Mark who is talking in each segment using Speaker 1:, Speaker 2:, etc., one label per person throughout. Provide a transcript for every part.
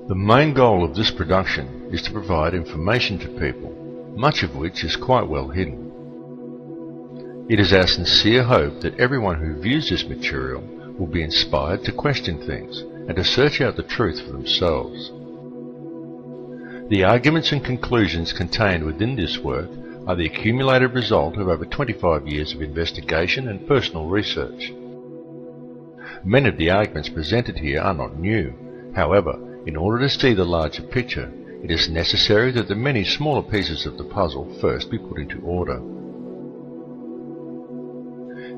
Speaker 1: The main goal of this production is to provide information to people, much of which is quite well hidden. It is our sincere hope that everyone who views this material will be inspired to question things and to search out the truth for themselves. The arguments and conclusions contained within this work are the accumulated result of over 25 years of investigation and personal research. Many of the arguments presented here are not new. However, in order to see the larger picture, it is necessary that the many smaller pieces of the puzzle first be put into order.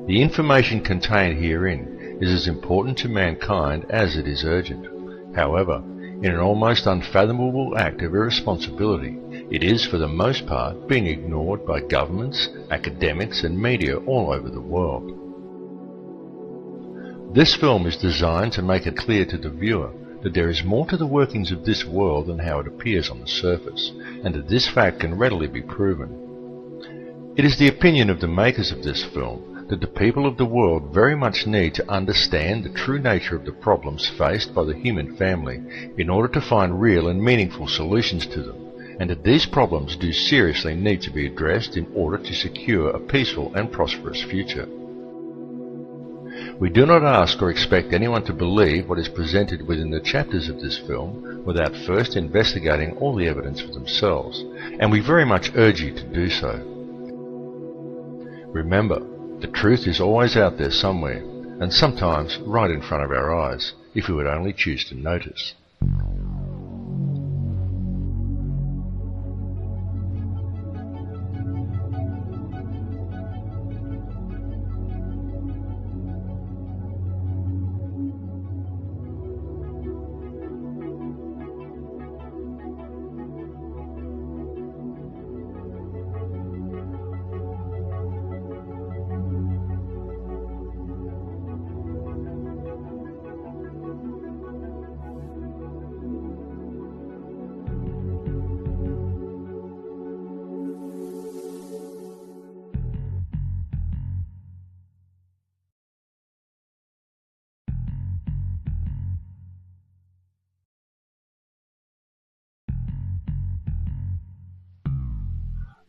Speaker 1: The information contained herein is as important to mankind as it is urgent. However, in an almost unfathomable act of irresponsibility, it is for the most part being ignored by governments, academics and media all over the world. This film is designed to make it clear to the viewer that there is more to the workings of this world than how it appears on the surface, and that this fact can readily be proven. It is the opinion of the makers of this film that the people of the world very much need to understand the true nature of the problems faced by the human family in order to find real and meaningful solutions to them, and that these problems do seriously need to be addressed in order to secure a peaceful and prosperous future. We do not ask or expect anyone to believe what is presented within the chapters of this film without first investigating all the evidence for themselves, and we very much urge you to do so. Remember, the truth is always out there somewhere, and sometimes right in front of our eyes, if we would only choose to notice.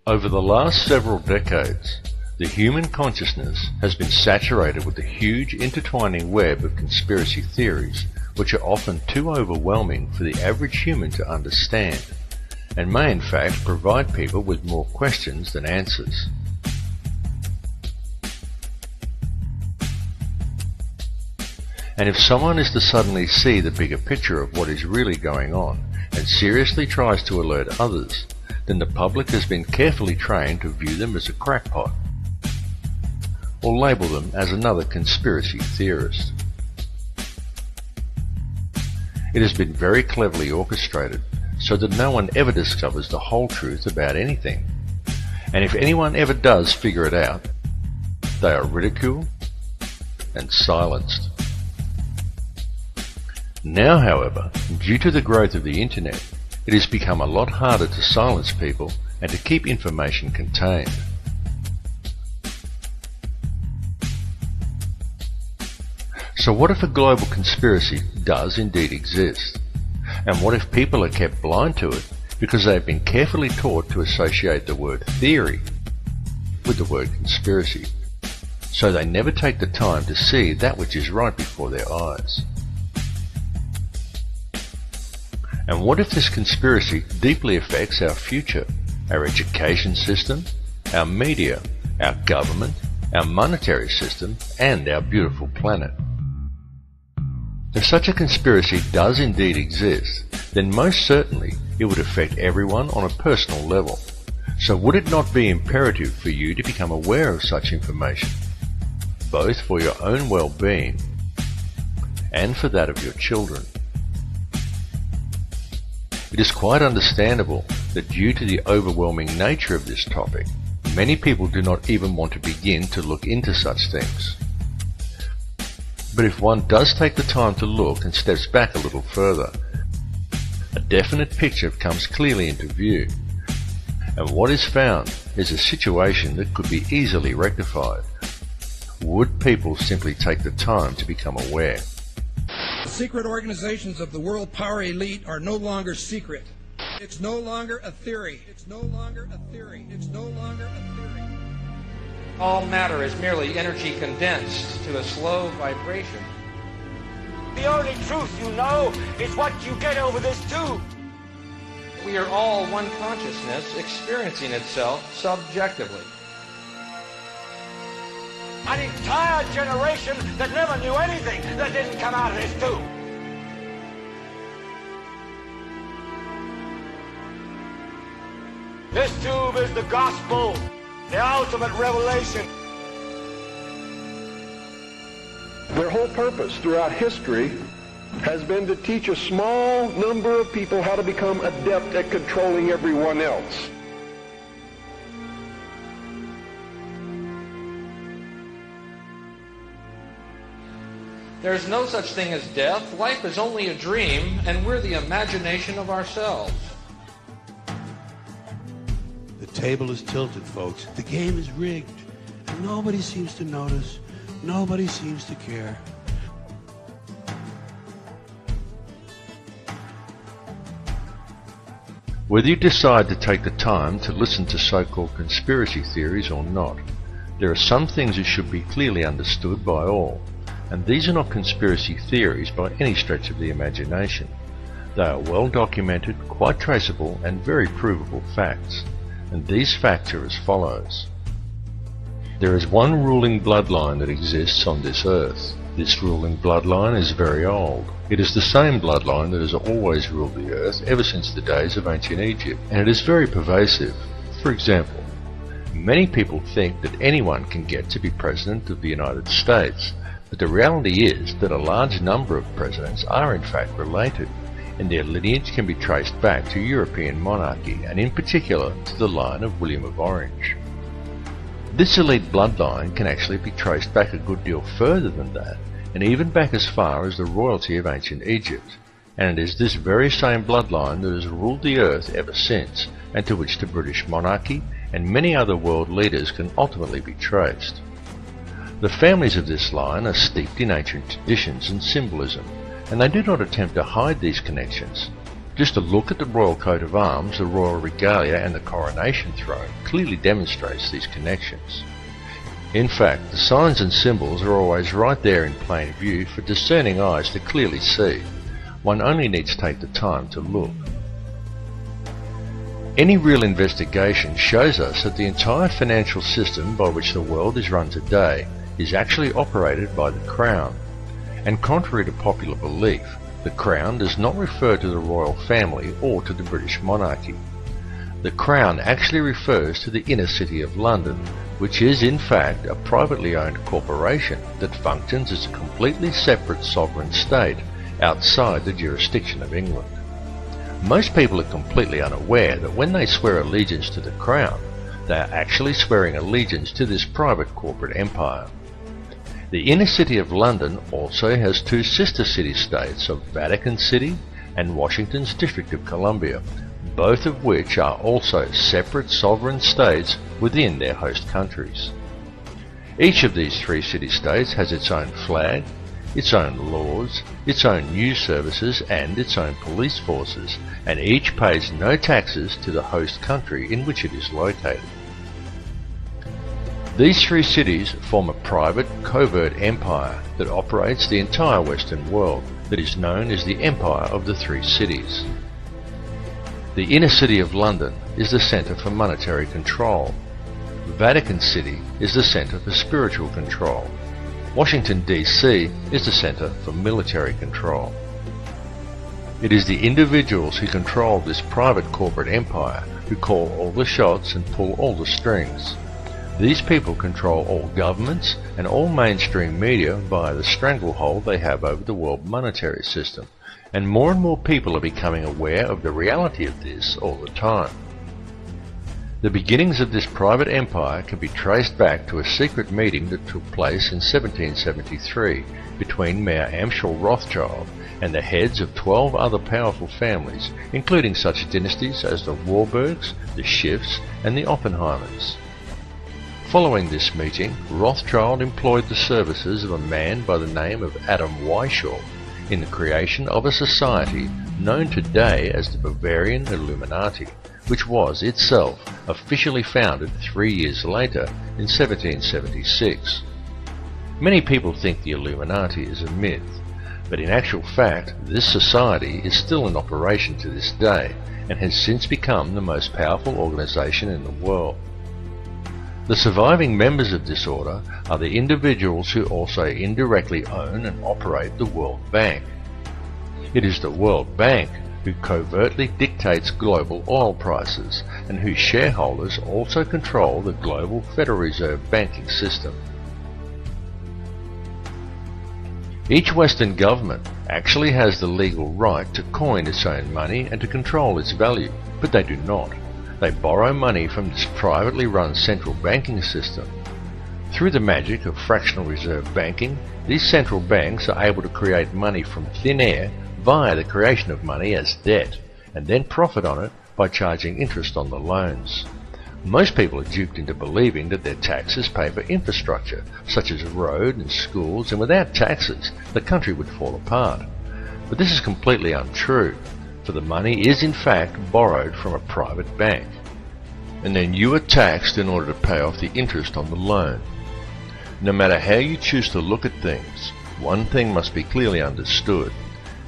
Speaker 1: Over the last several decades, the human consciousness has been saturated with a huge intertwining web of conspiracy theories which are often too overwhelming for the average human to understand, and may in fact provide people with more questions than answers. And if someone is to suddenly see the bigger picture of what is really going on and seriously tries to alert others, then the public has been carefully trained to view them as a crackpot, or label them as another conspiracy theorist. It has been very cleverly orchestrated so that no one ever discovers the whole truth about anything, and if anyone ever does figure it out, they are ridiculed and silenced. Now, however, due to the growth of the internet, it has become a lot harder to silence people and to keep information contained. So what if a global conspiracy does indeed exist? And what if people are kept blind to it because they have been carefully taught to associate the word theory with the word conspiracy, so they never take the time to see that which is right before their eyes? And what if this conspiracy deeply affects our future, our education system, our media, our government, our monetary system, and our beautiful planet? If such a conspiracy does indeed exist, then most certainly it would affect everyone on a personal level. So would it not be imperative for you to become aware of such information, both for your own well-being and for that of your children? It is quite understandable that due to the overwhelming nature of this topic, many people do not even want to begin to look into such things. But if one does take the time to look and steps back a little further, a definite picture comes clearly into view, and what is found is a situation that could be easily rectified. Would people simply take the time to become aware?
Speaker 2: The secret organizations of the world power elite are no longer secret. It's no longer a theory. It's no longer a theory. It's no longer a theory.
Speaker 3: All matter is merely energy condensed to a slow vibration.
Speaker 4: The only truth you know is what you get over this tube.
Speaker 3: We are all one consciousness experiencing itself subjectively.
Speaker 4: An entire generation that never knew anything that didn't come out of this tube. This tube is the gospel, the ultimate revelation.
Speaker 5: Their whole purpose throughout history has been to teach a small number of people how to become adept at controlling everyone else.
Speaker 3: There is no such thing as death. Life is only a dream, and we're the imagination of ourselves.
Speaker 6: The table is tilted, folks. The game is rigged. And nobody seems to notice. Nobody seems to care.
Speaker 1: Whether you decide to take the time to listen to so-called conspiracy theories or not, there are some things that should be clearly understood by all, and these are not conspiracy theories by any stretch of the imagination. They are well documented, quite traceable, and very provable facts, and these facts are as follows. There is one ruling bloodline that exists on this earth. This ruling bloodline is very old. It is the same bloodline that has always ruled the earth ever since the days of ancient Egypt, and it is very pervasive. For example, many people think that anyone can get to be President of the United States, but the reality is that a large number of presidents are in fact related, and their lineage can be traced back to European monarchy, and in particular to the line of William of Orange. This elite bloodline can actually be traced back a good deal further than that, and even back as far as the royalty of ancient Egypt, and it is this very same bloodline that has ruled the earth ever since, and to which the British monarchy and many other world leaders can ultimately be traced. The families of this line are steeped in ancient traditions and symbolism, and they do not attempt to hide these connections. Just a look at the royal coat of arms, the royal regalia and the coronation throne clearly demonstrates these connections. In fact, the signs and symbols are always right there in plain view for discerning eyes to clearly see. One only needs to take the time to look. Any real investigation shows us that the entire financial system by which the world is run today is actually operated by the Crown. And contrary to popular belief, the Crown does not refer to the royal family or to the British monarchy. The Crown actually refers to the inner city of London, which is in fact a privately owned corporation that functions as a completely separate sovereign state outside the jurisdiction of England. Most people are completely unaware that when they swear allegiance to the Crown, they are actually swearing allegiance to this private corporate empire. The inner city of London also has two sister city-states of Vatican City and Washington's District of Columbia, both of which are also separate sovereign states within their host countries. Each of these three city-states has its own flag, its own laws, its own news services and its own police forces, and each pays no taxes to the host country in which it is located. These three cities form a private, covert empire that operates the entire Western world, that is known as the Empire of the Three Cities. The inner city of London is the centre for monetary control. Vatican City is the centre for spiritual control. Washington, D.C. is the centre for military control. It is the individuals who control this private corporate empire who call all the shots and pull all the strings. These people control all governments and all mainstream media via the stranglehold they have over the world monetary system, and more people are becoming aware of the reality of this all the time. The beginnings of this private empire can be traced back to a secret meeting that took place in 1773 between Mayor Amschel Rothschild and the heads of 12 other powerful families, including such dynasties as the Warburgs, the Schiffs, and the Oppenheimers. Following this meeting, Rothschild employed the services of a man by the name of Adam Weishaupt in the creation of a society known today as the Bavarian Illuminati, which was itself officially founded 3 years later in 1776. Many people think the Illuminati is a myth, but in actual fact this society is still in operation to this day and has since become the most powerful organization in the world. The surviving members of this order are the individuals who also indirectly own and operate the World Bank. It is the World Bank who covertly dictates global oil prices and whose shareholders also control the global Federal Reserve banking system. Each Western government actually has the legal right to coin its own money and to control its value, but they do not. They borrow money from this privately run central banking system. Through the magic of fractional reserve banking, these central banks are able to create money from thin air via the creation of money as debt, and then profit on it by charging interest on the loans. Most people are duped into believing that their taxes pay for infrastructure, such as road and schools, and without taxes, the country would fall apart. But this is completely untrue, for the money is in fact borrowed from a private bank. And then you are taxed in order to pay off the interest on the loan. No matter how you choose to look at things, one thing must be clearly understood,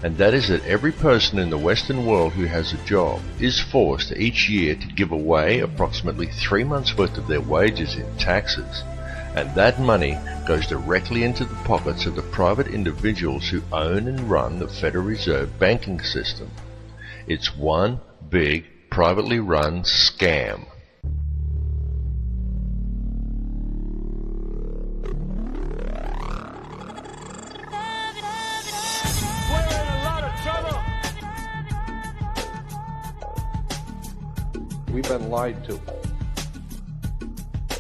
Speaker 1: and that is that every person in the Western world who has a job is forced each year to give away approximately 3 months' worth of their wages in taxes, and that money goes directly into the pockets of the private individuals who own and run the Federal Reserve banking system. It's one big, privately run scam.
Speaker 5: We've been lied to.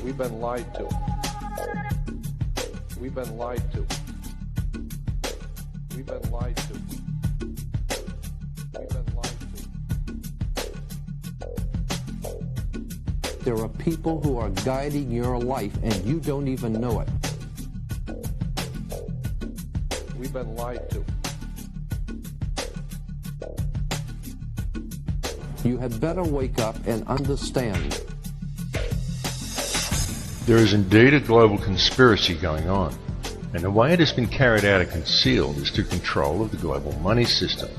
Speaker 5: We've been lied to. We've been lied to. We've been lied to. We've been lied to.
Speaker 7: There are people who are guiding your life and you don't even know it.
Speaker 5: We've been lied to.
Speaker 7: You had better wake up and understand.
Speaker 1: There is indeed a global conspiracy going on, and the way it has been carried out and concealed is through control of the global money system,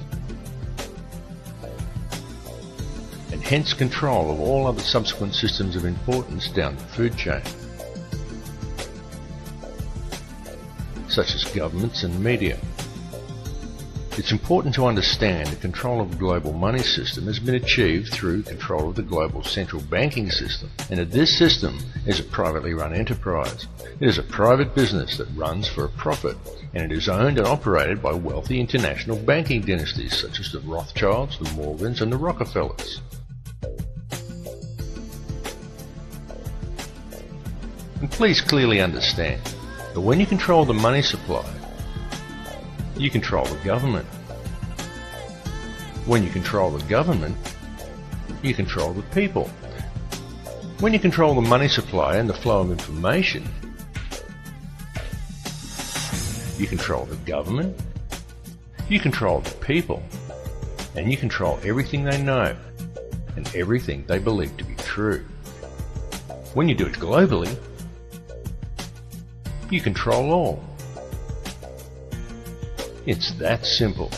Speaker 1: and hence control of all other subsequent systems of importance down the food chain, such as governments and media. It's important to understand that control of the global money system has been achieved through control of the global central banking system, and that this system is a privately run enterprise. It is a private business that runs for a profit, and it is owned and operated by wealthy international banking dynasties such as the Rothschilds, the Morgans, and the Rockefellers. And please clearly understand that when you control the money supply, you control the government. When you control the government, you control the people. When you control the money supply and the flow of information, you control the government, you control the people, and you control everything they know and everything they believe to be true. When you do it globally, you control all. It's that simple.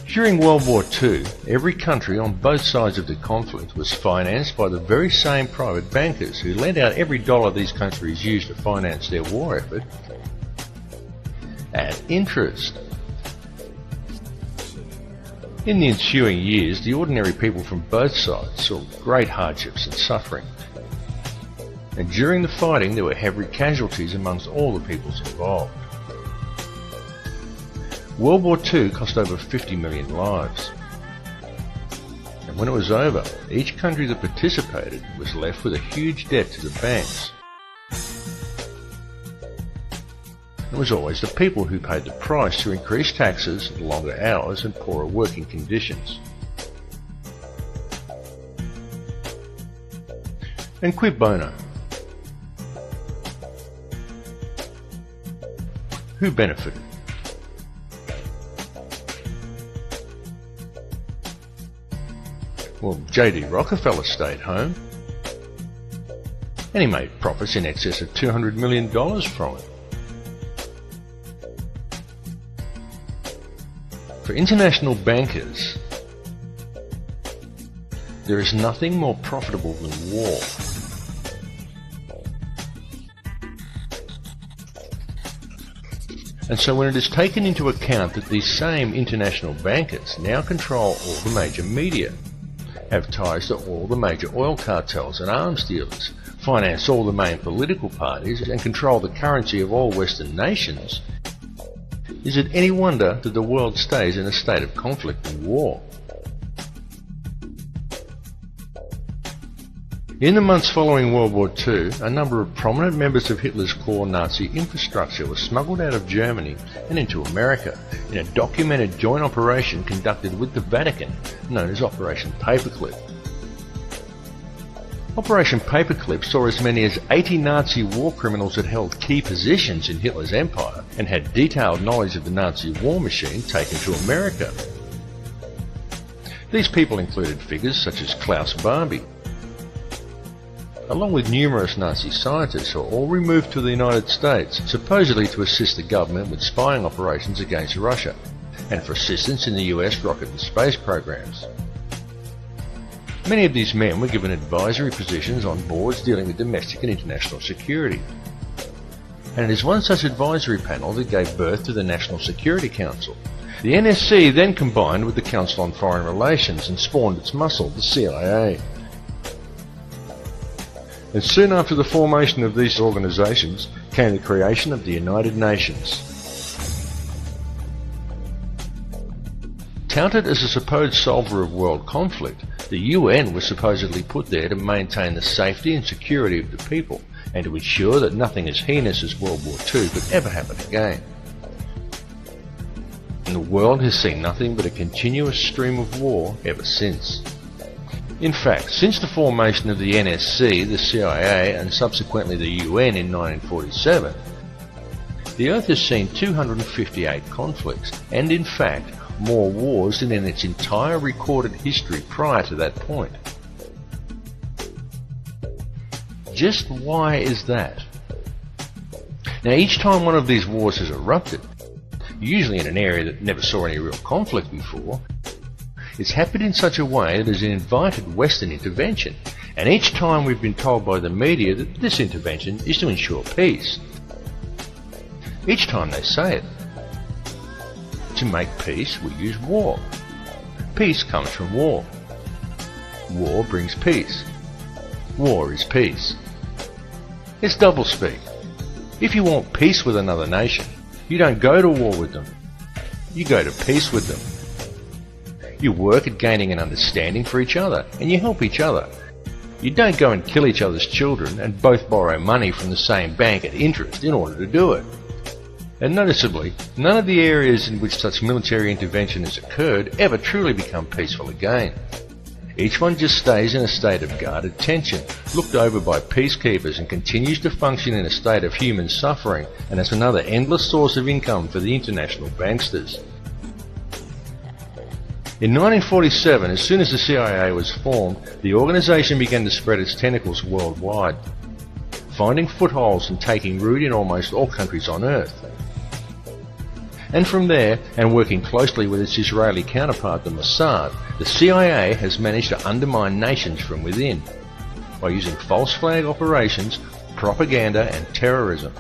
Speaker 1: During World War II, every country on both sides of the conflict was financed by the very same private bankers who lent out every dollar these countries used to finance their war effort at interest. In the ensuing years, the ordinary people from both sides saw great hardships and suffering. And during the fighting, there were heavy casualties amongst all the peoples involved. World War II cost over 50 million lives. And when it was over, each country that participated was left with a huge debt to the banks. It was always the people who paid the price through increased taxes, longer hours and poorer working conditions. And quid bono? Who benefited? Well, J.D. Rockefeller stayed home, and he made profits in excess of $200 million from it. For international bankers, there is nothing more profitable than war. And so when it is taken into account that these same international bankers now control all the major media, have ties to all the major oil cartels and arms dealers, finance all the main political parties, and control the currency of all Western nations, is it any wonder that the world stays in a state of conflict and war? In the months following World War II, a number of prominent members of Hitler's core Nazi infrastructure were smuggled out of Germany and into America in a documented joint operation conducted with the Vatican, known as Operation Paperclip. Operation Paperclip saw as many as 80 Nazi war criminals that held key positions in Hitler's empire and had detailed knowledge of the Nazi war machine taken to America. These people included figures such as Klaus Barbie, along with numerous Nazi scientists who were all removed to the United States, supposedly to assist the government with spying operations against Russia, and for assistance in the US rocket and space programs. Many of these men were given advisory positions on boards dealing with domestic and international security. And it is one such advisory panel that gave birth to the National Security Council. The NSC then combined with the Council on Foreign Relations and spawned its muscle, the CIA. And soon after the formation of these organizations came the creation of the United Nations. Touted as a supposed solver of world conflict, the UN was supposedly put there to maintain the safety and security of the people and to ensure that nothing as heinous as World War II could ever happen again. And the world has seen nothing but a continuous stream of war ever since. In fact, since the formation of the NSC, the CIA and subsequently the UN in 1947, the Earth has seen 258 conflicts and in fact more wars than in its entire recorded history prior to that point. Just why is that? Now each time one of these wars has erupted, usually in an area that never saw any real conflict before, it's happened in such a way that it has invited Western intervention, and each time we've been told by the media that this intervention is to ensure peace. Each time they say it. To make peace, we use war. Peace comes from war. War brings peace. War is peace. It's doublespeak. If you want peace with another nation, you don't go to war with them. You go to peace with them. You work at gaining an understanding for each other, and you help each other. You don't go and kill each other's children and both borrow money from the same bank at interest in order to do it. And noticeably, none of the areas in which such military intervention has occurred ever truly become peaceful again. Each one just stays in a state of guarded tension, looked over by peacekeepers, and continues to function in a state of human suffering, and as another endless source of income for the international banksters. In 1947, as soon as the CIA was formed, the organization began to spread its tentacles worldwide, finding footholds and taking root in almost all countries on Earth. And from there, and working closely with its Israeli counterpart, the Mossad, the CIA has managed to undermine nations from within by using false flag operations, propaganda and terrorism.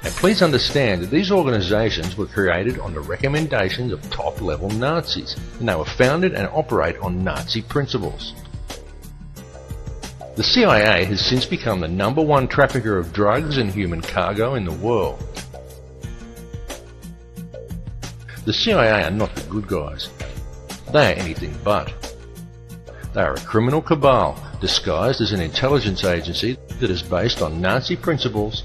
Speaker 1: And please understand that these organizations were created on the recommendations of top-level Nazis, and they were founded and operate on Nazi principles. The CIA has since become the #1 trafficker of drugs and human cargo in the world. The CIA are not the good guys. They are anything but. They are a criminal cabal disguised as an intelligence agency that is based on Nazi principles,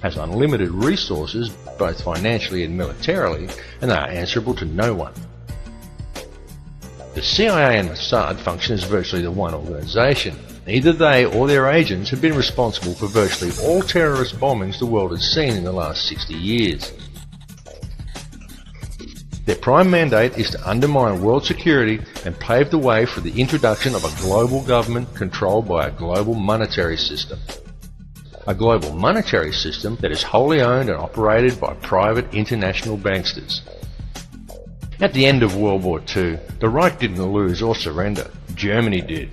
Speaker 1: has unlimited resources both financially and militarily, and they are answerable to no one. The CIA and Mossad function as virtually the one organisation. Either they or their agents have been responsible for virtually all terrorist bombings the world has seen in the last 60 years. Their prime mandate is to undermine world security and pave the way for the introduction of a global government controlled by a global monetary system. A global monetary system that is wholly owned and operated by private international banksters. At the end of World War II, the Reich didn't lose or surrender. Germany did.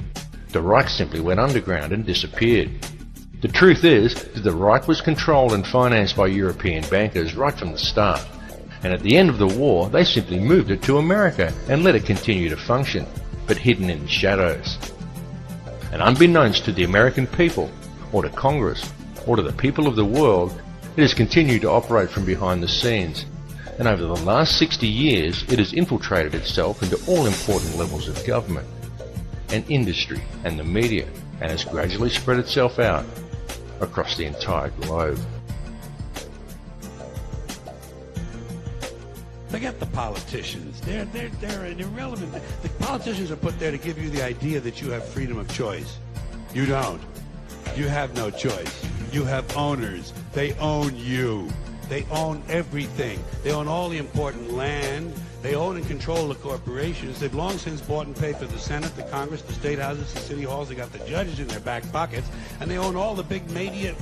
Speaker 1: The Reich simply went underground and disappeared. The truth is that the Reich was controlled and financed by European bankers right from the start. And at the end of the war, they simply moved it to America and let it continue to function, but hidden in the shadows. And unbeknownst to the American people, or to Congress, or to the people of the world, it has continued to operate from behind the scenes. And over the last 60 years, it has infiltrated itself into all important levels of government and industry and the media, and has gradually spread itself out across the entire globe.
Speaker 6: Forget the politicians. They're irrelevant. The politicians are put there to give you the idea that you have freedom of choice. You don't. You have no choice. You have owners. They own you. They own everything. They own all the important land. They own and control the corporations. They've long since bought and paid for the Senate, the Congress, the state houses, the city halls. They got the judges in their back pockets, and they own all the big media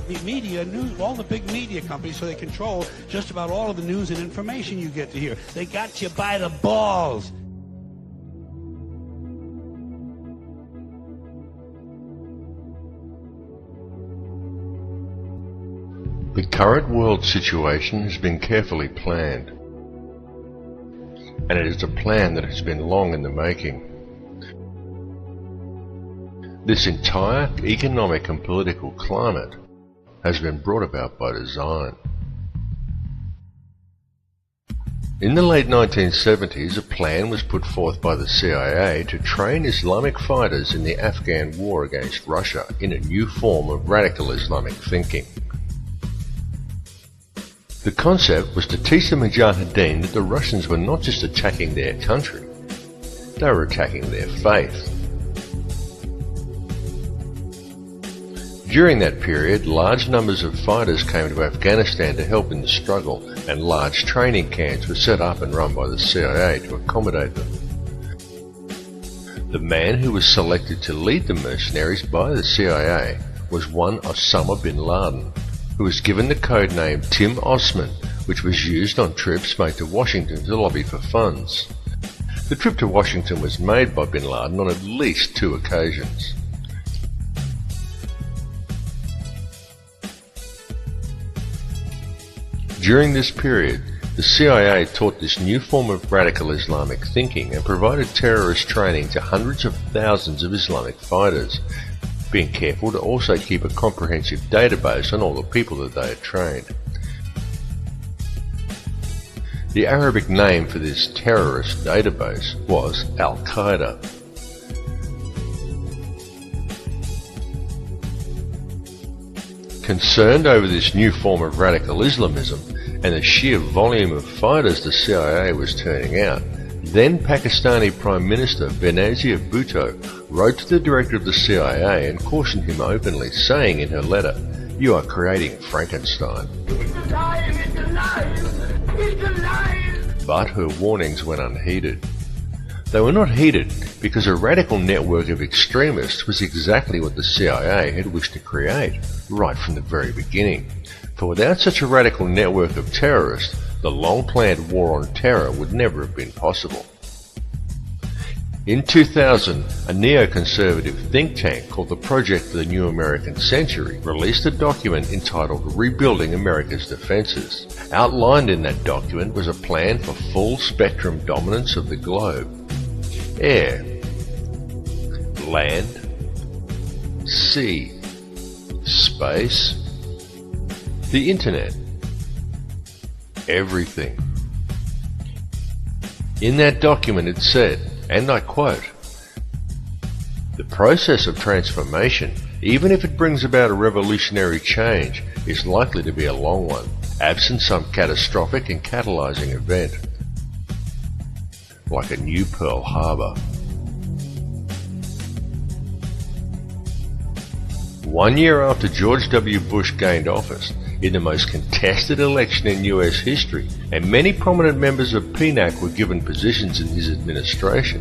Speaker 6: news, all the big media companies. So they control just about all of the news and information you get to hear. They got you by the balls.
Speaker 1: The current world situation has been carefully planned, and it is a plan that has been long in the making. This entire economic and political climate has been brought about by design. In the late 1970s, a plan was put forth by the CIA to train Islamic fighters in the Afghan war against Russia in a new form of radical Islamic thinking. The concept was to teach the Mujahideen that the Russians were not just attacking their country, they were attacking their faith. During that period, large numbers of fighters came to Afghanistan to help in the struggle, and large training camps were set up and run by the CIA to accommodate them. The man who was selected to lead the mercenaries by the CIA was one Osama bin Laden, who was given the code name Tim Osman, which was used on trips made to Washington to lobby for funds. The trip to Washington was made by bin Laden on at least 2 occasions. During this period, the CIA taught this new form of radical Islamic thinking and provided terrorist training to hundreds of thousands of Islamic fighters, being careful to also keep a comprehensive database on all the people that they had trained. The Arabic name for this terrorist database was Al-Qaeda. Concerned over this new form of radical Islamism and the sheer volume of fighters the CIA was turning out, then Pakistani Prime Minister Benazir Bhutto wrote to the director of the CIA and cautioned him openly, saying in her letter, "You are creating Frankenstein."
Speaker 8: It's alive! It's alive! It's alive!
Speaker 1: But her warnings went unheeded. They were not heeded because a radical network of extremists was exactly what the CIA had wished to create right from the very beginning. For without such a radical network of terrorists, the long-planned war on terror would never have been possible. In 2000, a neoconservative think tank called the Project for the New American Century released a document entitled Rebuilding America's Defenses. Outlined in that document was a plan for full spectrum dominance of the globe. Air, land, sea, space, the internet, everything. In that document it said, and I quote, "The process of transformation, even if it brings about a revolutionary change, is likely to be a long one, absent some catastrophic and catalyzing event, like a new Pearl Harbor." 1 year after George W. Bush gained office, in the most contested election in US history, and many prominent members of PNAC were given positions in his administration,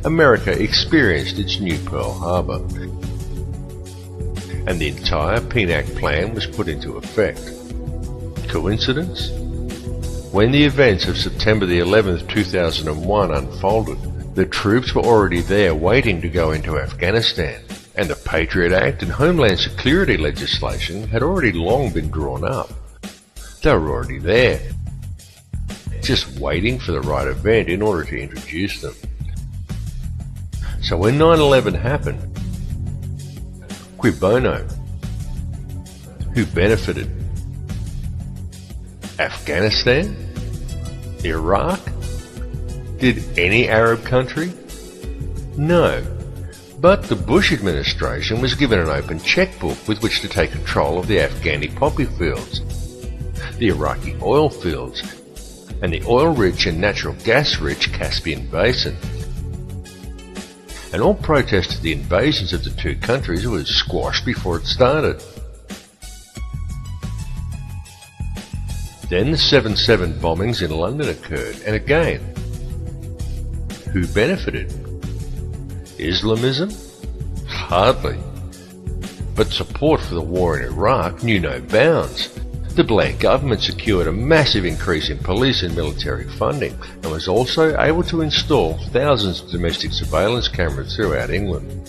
Speaker 1: America experienced its new Pearl Harbor, and the entire PNAC plan was put into effect. Coincidence? When the events of September the 11th, 2001 unfolded, the troops were already there waiting to go into Afghanistan, and the Patriot Act and Homeland Security legislation had already long been drawn up. They were already there, just waiting for the right event in order to introduce them. So when 9/11 happened, cui bono? Who benefited? Afghanistan? Iraq? Did any Arab country? No. But the Bush administration was given an open checkbook with which to take control of the Afghani poppy fields, the Iraqi oil fields, and the oil-rich and natural gas-rich Caspian Basin. And all protest to the invasions of the two countries was squashed before it started. Then the 7/7 bombings in London occurred, and again, who benefited? Islamism? Hardly. But support for the war in Iraq knew no bounds. The Blair government secured a massive increase in police and military funding, and was also able to install thousands of domestic surveillance cameras throughout England.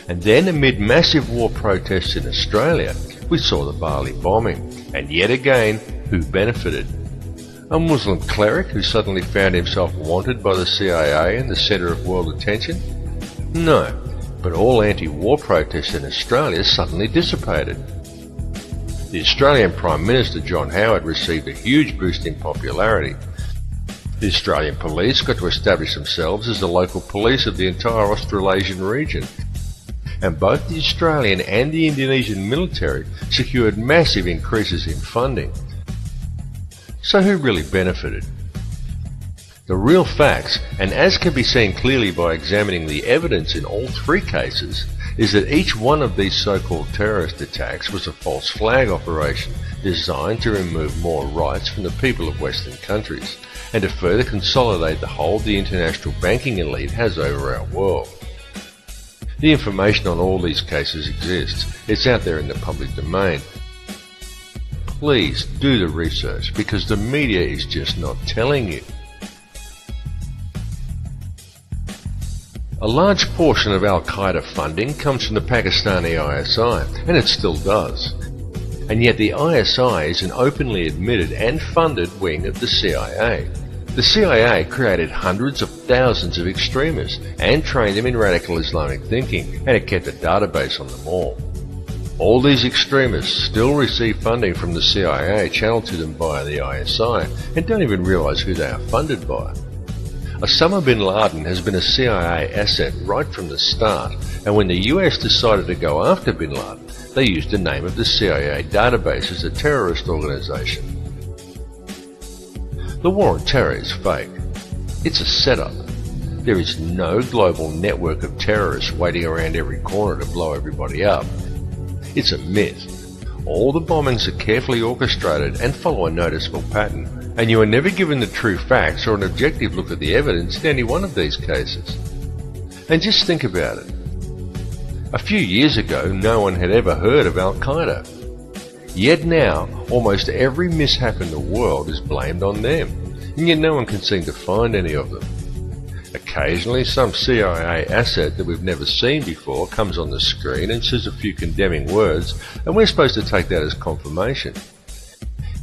Speaker 1: And then, amid massive war protests in Australia, we saw the Bali bombing, and yet again, who benefited? A Muslim cleric who suddenly found himself wanted by the CIA and the centre of world attention? No, but all anti-war protests in Australia suddenly dissipated. The Australian Prime Minister John Howard received a huge boost in popularity. The Australian police got to establish themselves as the local police of the entire Australasian region. And both the Australian and the Indonesian military secured massive increases in funding. So who really benefited? The real facts, and as can be seen clearly by examining the evidence in all three cases, is that each one of these so-called terrorist attacks was a false flag operation designed to remove more rights from the people of Western countries, and to further consolidate the hold the international banking elite has over our world. The information on all these cases exists. It's out there in the public domain. Please do the research, because the media is just not telling you. A large portion of Al-Qaeda funding comes from the Pakistani ISI, and it still does. And yet the ISI is an openly admitted and funded wing of the CIA. The CIA created hundreds of thousands of extremists and trained them in radical Islamic thinking, and it kept a database on them all. All these extremists still receive funding from the CIA channeled to them via the ISI, and don't even realize who they are funded by. Osama bin Laden has been a CIA asset right from the start, and when the US decided to go after bin Laden, they used the name of the CIA database as a terrorist organization. The war on terror is fake. It's a setup. There is no global network of terrorists waiting around every corner to blow everybody up. It's a myth. All the bombings are carefully orchestrated and follow a noticeable pattern, and you are never given the true facts or an objective look at the evidence in any one of these cases. And just think about it. A few years ago, no one had ever heard of Al-Qaeda. Yet now, almost every mishap in the world is blamed on them, and yet no one can seem to find any of them. Occasionally, some CIA asset that we've never seen before comes on the screen and says a few condemning words, and we're supposed to take that as confirmation.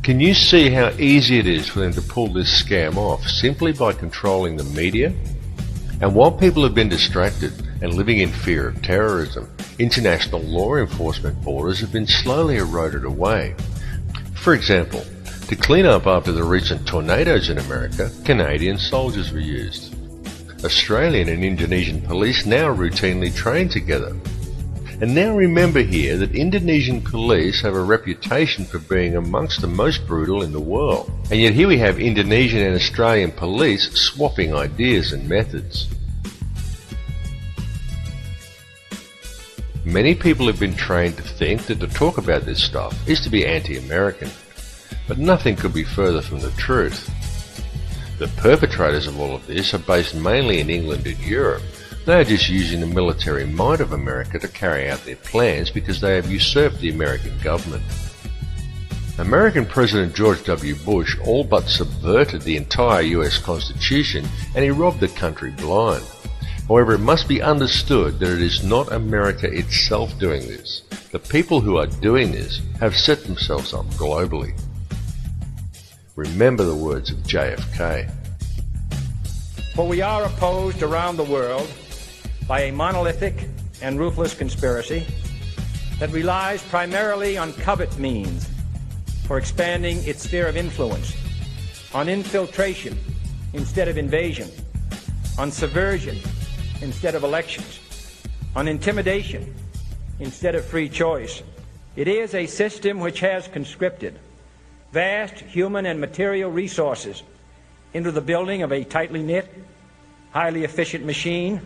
Speaker 1: Can you see how easy it is for them to pull this scam off simply by controlling the media? And while people have been distracted and living in fear of terrorism, international law enforcement borders have been slowly eroded away. For example, To clean up after the recent tornadoes in America, Canadian soldiers were used. Australian and Indonesian police now routinely train together. And now remember here that Indonesian police have a reputation for being amongst the most brutal in the world. And yet here we have Indonesian and Australian police swapping ideas and methods. Many people have been trained to think that to talk about this stuff is to be anti-American. But nothing could be further from the truth. The perpetrators of all of this are based mainly in England and Europe. They are just using the military might of America to carry out their plans because they have usurped the American government. American President George W. Bush all but subverted the entire US Constitution and he robbed the country blind. However, it must be understood that it is not America itself doing this. The people who are doing this have set themselves up globally. Remember the words of JFK.
Speaker 4: For we are opposed around the world by a monolithic and ruthless conspiracy that relies primarily on covert means for expanding its sphere of influence, on infiltration instead of invasion, on subversion instead of elections, on intimidation instead of free choice. It is a system which has conscripted vast human and material resources into the building of a tightly knit, highly efficient machine.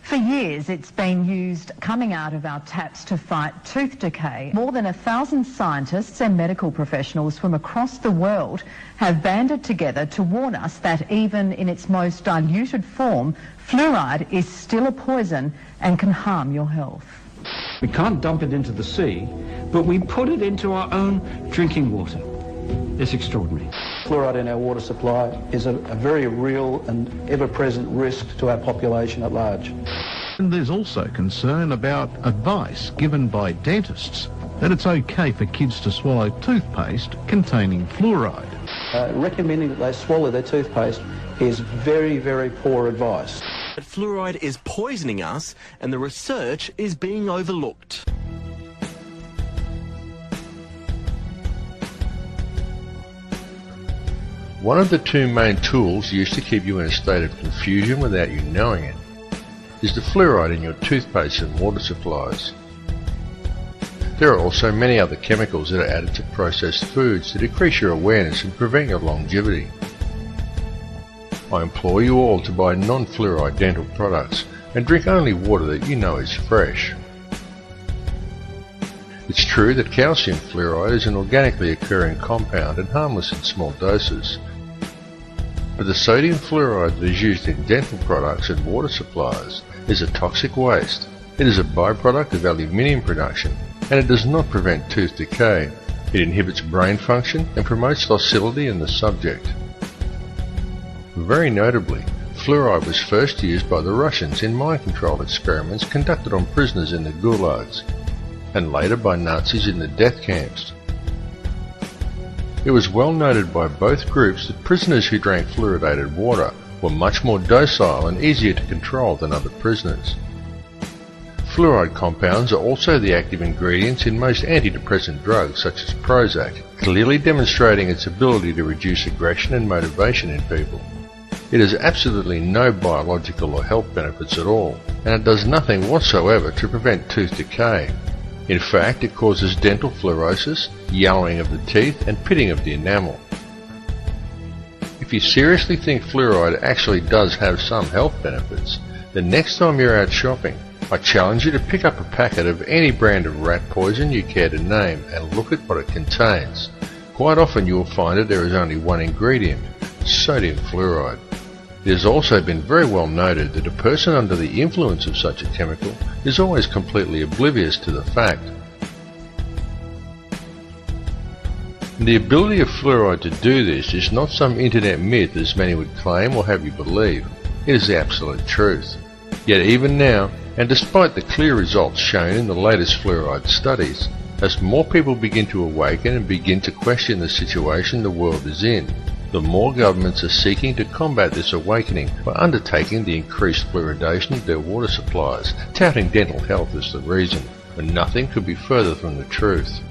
Speaker 9: For years, it's been used coming out of our taps to fight tooth decay. More than 1,000 scientists and medical professionals from across the world have banded together to warn us that even in its most diluted form, fluoride is still a poison and can harm your health.
Speaker 10: We can't dump it into the sea, but we put it into our own drinking water. It's extraordinary.
Speaker 11: Fluoride in our water supply is a very real and ever-present risk to our population at large.
Speaker 12: And there's also concern about advice given by dentists that it's okay for kids to swallow toothpaste containing fluoride.
Speaker 11: Recommending that they swallow their toothpaste is very, very poor advice.
Speaker 13: But fluoride is poisoning us and the research is being overlooked.
Speaker 1: One of the two main tools used to keep you in a state of confusion without you knowing it is the fluoride in your toothpaste and water supplies. There are also many other chemicals that are added to processed foods to decrease your awareness and prevent your longevity. I implore you all to buy non-fluoride dental products and drink only water that you know is fresh. It's true that calcium fluoride is an organically occurring compound and harmless in small doses. But the sodium fluoride that is used in dental products and water supplies is a toxic waste. It is a byproduct of aluminium production and it does not prevent tooth decay. It inhibits brain function and promotes docility in the subject. Very notably, fluoride was first used by the Russians in mind control experiments conducted on prisoners in the gulags, and later by Nazis in the death camps. It was well noted by both groups that prisoners who drank fluoridated water were much more docile and easier to control than other prisoners. Fluoride compounds are also the active ingredients in most antidepressant drugs such as Prozac, clearly demonstrating its ability to reduce aggression and motivation in people. It has absolutely no biological or health benefits at all, and it does nothing whatsoever to prevent tooth decay. In fact, it causes dental fluorosis, yellowing of the teeth, and pitting of the enamel. If you seriously think fluoride actually does have some health benefits, then next time you're out shopping, I challenge you to pick up a packet of any brand of rat poison you care to name and look at what it contains. Quite often you will find that there is only one ingredient, sodium fluoride. It has also been very well noted that a person under the influence of such a chemical is always completely oblivious to the fact. And the ability of fluoride to do this is not some internet myth as many would claim or have you believe. It is the absolute truth. Yet even now, and despite the clear results shown in the latest fluoride studies, as more people begin to awaken and begin to question the situation the world is in, the more governments are seeking to combat this awakening by undertaking the increased fluoridation of their water supplies, touting dental health as the reason, when nothing could be further from the truth.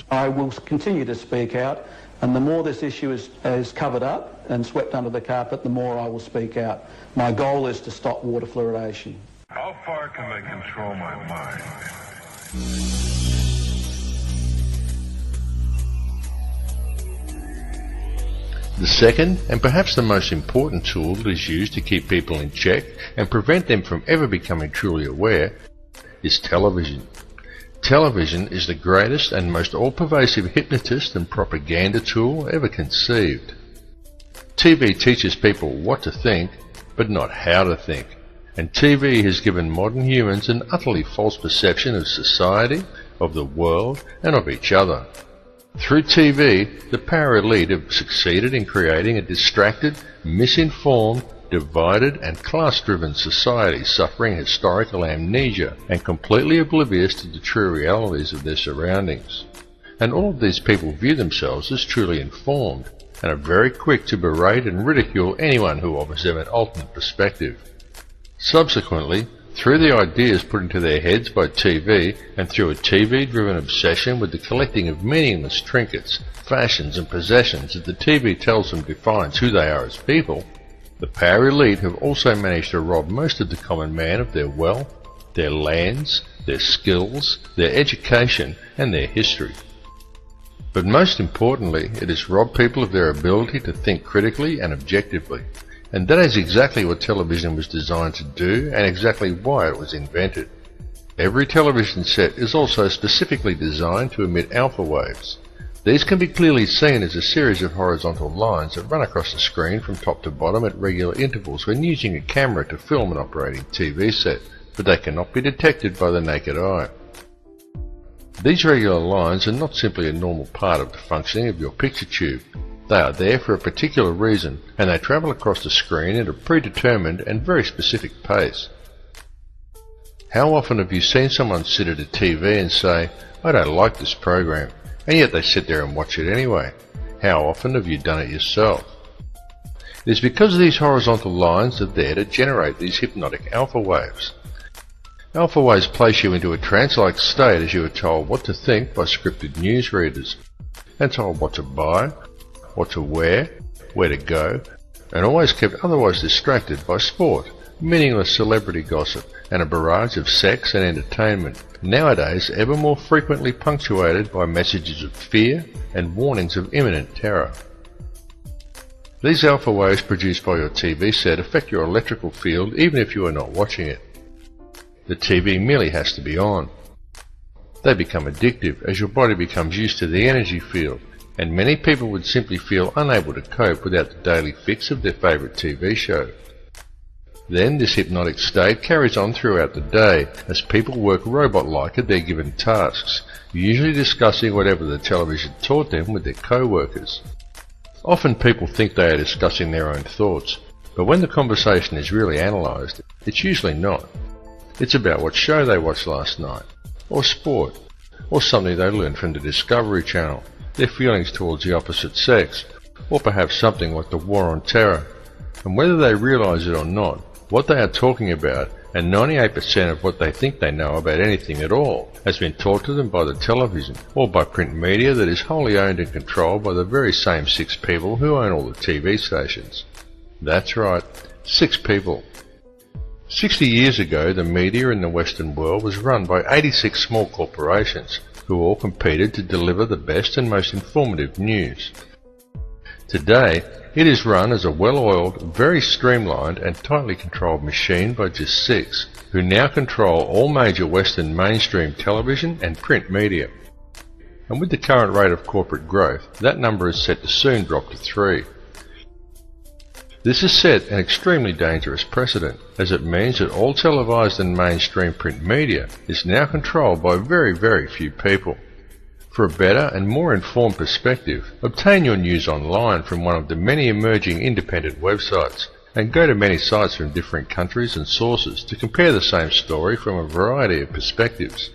Speaker 11: I will continue to speak out And the more this issue is covered up and swept under the carpet, the more I will speak out. My goal is to stop water fluoridation.
Speaker 14: How far can I control my mind?
Speaker 1: The second, and perhaps the most important tool that is used to keep people in check and prevent them from ever becoming truly aware, is television. Television is the greatest and most all-pervasive hypnotist and propaganda tool ever conceived. TV teaches people what to think, but not how to think. And TV has given modern humans an utterly false perception of society, of the world, and of each other. Through TV, the power elite have succeeded in creating a distracted, misinformed, divided and class-driven society suffering historical amnesia and completely oblivious to the true realities of their surroundings. And all of these people view themselves as truly informed and are very quick to berate and ridicule anyone who offers them an alternate perspective. Subsequently, through the ideas put into their heads by TV and through a TV-driven obsession with the collecting of meaningless trinkets, fashions and possessions that the TV tells them defines who they are as people, the power elite have also managed to rob most of the common man of their wealth, their lands, their skills, their education and their history. But most importantly, it has robbed people of their ability to think critically and objectively. And that is exactly what television was designed to do and exactly why it was invented. Every television set is also specifically designed to emit alpha waves. These can be clearly seen as a series of horizontal lines that run across the screen from top to bottom at regular intervals when using a camera to film an operating TV set, but they cannot be detected by the naked eye. These regular lines are not simply a normal part of the functioning of your picture tube. They are there for a particular reason, and they travel across the screen at a predetermined and very specific pace. How often have you seen someone sit at a TV and say, "I don't like this program," and yet they sit there and watch it anyway? How often have you done it yourself? It is because these horizontal lines are there to generate these hypnotic alpha waves. Alpha waves place you into a trance-like state as you are told what to think by scripted newsreaders, and told what to buy, what to wear, where to go, and always kept otherwise distracted by sport, meaningless celebrity gossip, and a barrage of sex and entertainment, nowadays ever more frequently punctuated by messages of fear and warnings of imminent terror. These alpha waves produced by your TV set affect your electrical field even if you are not watching it. The TV merely has to be on. They become addictive as your body becomes used to the energy field, and many people would simply feel unable to cope without the daily fix of their favourite TV show. Then this hypnotic state carries on throughout the day as people work robot-like at their given tasks, usually discussing whatever the television taught them with their co-workers. Often people think they are discussing their own thoughts, but when the conversation is really analysed, it's usually not. It's about what show they watched last night, or sport, or something they learned from the Discovery Channel, their feelings towards the opposite sex, or perhaps something like the war on terror. And whether they realise it or not, what they are talking about, and 98% of what they think they know about anything at all, has been taught to them by the television, or by print media that is wholly owned and controlled by the very same 6 people who own all the TV stations. That's right, 6 people. 60 years ago, the media in the Western world was run by 86 small corporations, who all competed to deliver the best and most informative news. Today, it is run as a well-oiled, very streamlined and tightly controlled machine by just 6, who now control all major Western mainstream television and print media. And with the current rate of corporate growth, that number is set to soon drop to 3. This has set an extremely dangerous precedent, as it means that all televised and mainstream print media is now controlled by very, very few people. For a better and more informed perspective, obtain your news online from one of the many emerging independent websites, and go to many sites from different countries and sources to compare the same story from a variety of perspectives.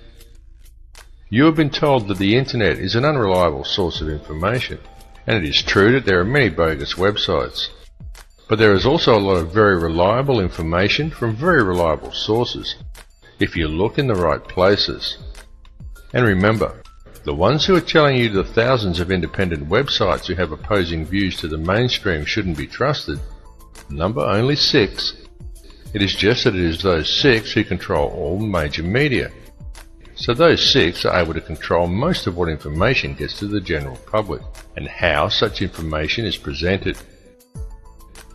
Speaker 1: You have been told that the internet is an unreliable source of information, and it is true that there are many bogus websites. But there is also a lot of very reliable information from very reliable sources, if you look in the right places. And remember, The ones who are telling you the thousands of independent websites who have opposing views to the mainstream shouldn't be trusted number only 6. It is just that it is those 6 who control all major media. So those 6 are able to control most of what information gets to the general public and how such information is presented.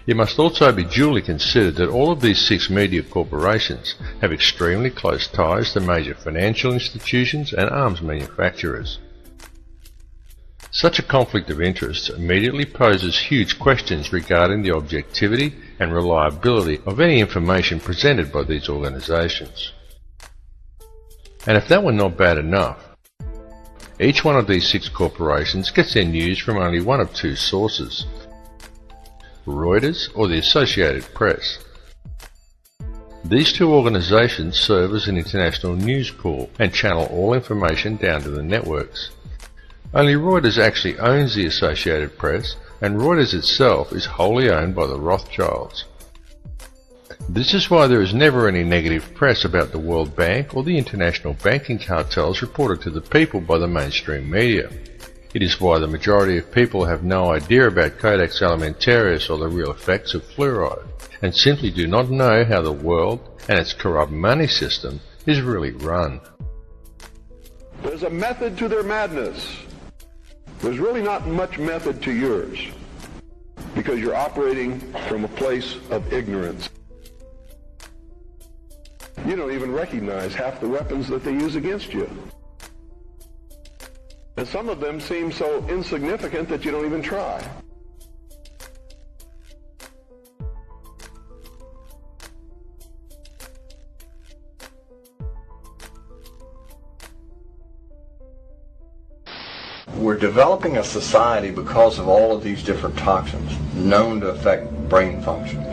Speaker 1: It must also be duly considered that all of these 6 media corporations have extremely close ties to major financial institutions and arms manufacturers. Such a conflict of interest immediately poses huge questions regarding the objectivity and reliability of any information presented by these organizations. And if that were not bad enough, each one of these 6 corporations gets their news from only one of 2 sources: Reuters or the Associated Press. These 2 organizations serve as an international news pool and channel all information down to the networks. Only Reuters actually owns the Associated Press, and Reuters itself is wholly owned by the Rothschilds. This is why there is never any negative press about the World Bank or the international banking cartels reported to the people by the mainstream media. It is why the majority of people have no idea about Codex Alimentarius or the real effects of fluoride, and simply do not know how the world and its corrupt money system is really run.
Speaker 5: There's a method to their madness. There's really not much method to yours, because you're operating from a place of ignorance. You don't even recognize half the weapons that they use against you. And some of them seem so insignificant that you don't even try.
Speaker 15: We're developing a society because of all of these different toxins known to affect brain function.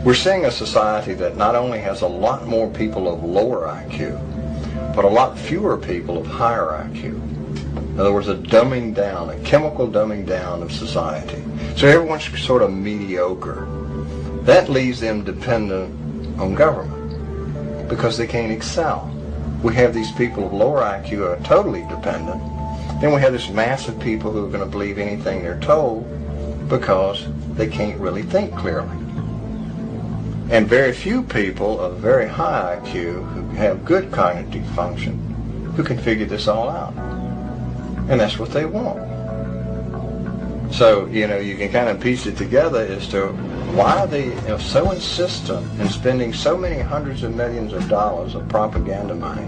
Speaker 15: We're seeing a society that not only has a lot more people of lower IQ, but a lot fewer people of higher IQ. In other words, a dumbing down, a chemical dumbing down of society. So everyone's sort of mediocre. That leaves them dependent on government because they can't excel. We have these people of lower IQ who are totally dependent. Then we have this mass of people who are going to believe anything they're told because they can't really think clearly. And very few people of very high IQ who have good cognitive function who can figure this all out. And that's what they want. So, you can kind of piece it together as to why they are so insistent in spending so many hundreds of millions of dollars of propaganda money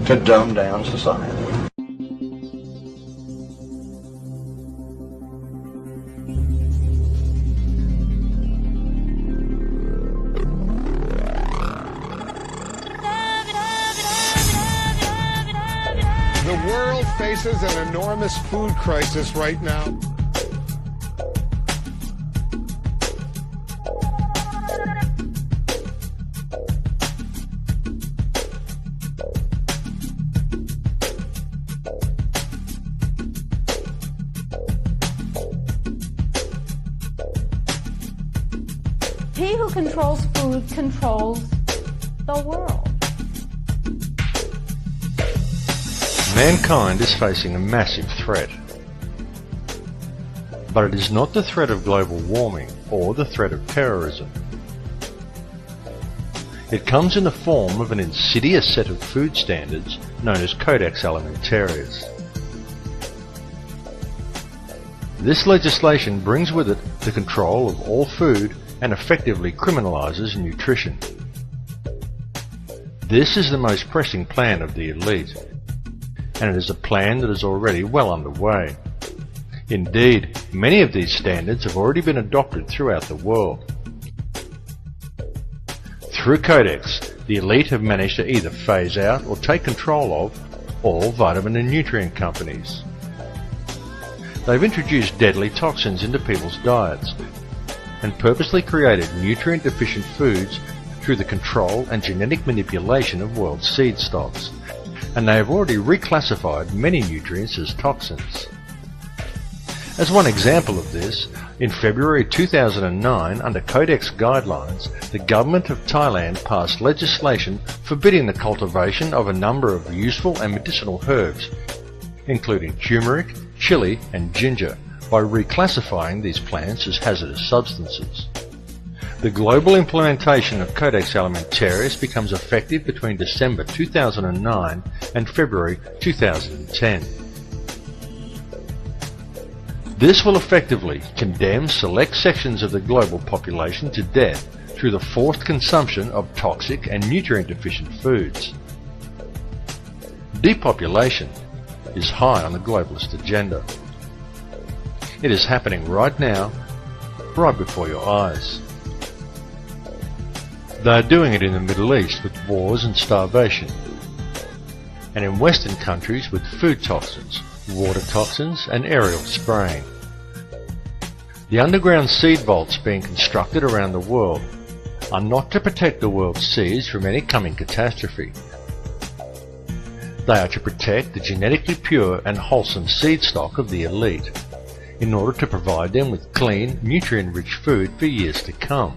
Speaker 15: to dumb down society.
Speaker 16: The world faces an enormous food crisis right now.
Speaker 17: He who controls food controls the world.
Speaker 1: Mankind is facing a massive threat. But it is not the threat of global warming or the threat of terrorism. It comes in the form of an insidious set of food standards known as Codex Alimentarius. This legislation brings with it the control of all food and effectively criminalizes nutrition. This is the most pressing plan of the elite, and it is a plan that is already well underway. Indeed, many of these standards have already been adopted throughout the world. Through Codex, the elite have managed to either phase out or take control of all vitamin and nutrient companies. They've introduced deadly toxins into people's diets and purposely created nutrient-deficient foods through the control and genetic manipulation of world seed stocks, and they have already reclassified many nutrients as toxins. As one example of this, in February 2009, under Codex guidelines, the government of Thailand passed legislation forbidding the cultivation of a number of useful and medicinal herbs including turmeric, chili and ginger, by reclassifying these plants as hazardous substances. The global implementation of Codex Alimentarius becomes effective between December 2009 and February 2010. This will effectively condemn select sections of the global population to death through the forced consumption of toxic and nutrient-deficient foods. Depopulation is high on the globalist agenda. It is happening right now, right before your eyes. They are doing it in the Middle East with wars and starvation, and in Western countries with food toxins, water toxins and aerial spraying. The underground seed vaults being constructed around the world are not to protect the world's seeds from any coming catastrophe. They are to protect the genetically pure and wholesome seed stock of the elite, in order to provide them with clean, nutrient-rich food for years to come,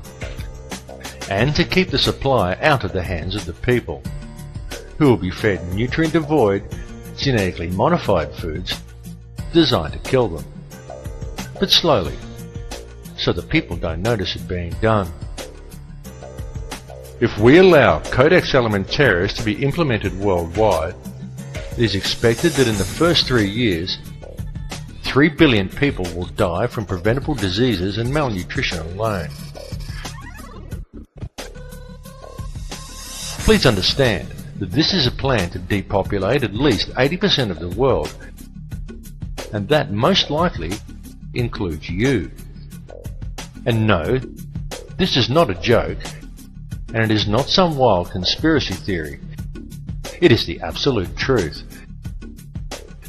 Speaker 1: and to keep the supply out of the hands of the people, who will be fed nutrient-devoid, genetically modified foods designed to kill them, but slowly, so the people don't notice it being done. If we allow Codex Alimentarius to be implemented worldwide, it is expected that in the first 3 years, 3 billion people will die from preventable diseases and malnutrition alone. Please understand that this is a plan to depopulate at least 80% of the world, and that most likely includes you. And no, this is not a joke, and it is not some wild conspiracy theory. It is the absolute truth.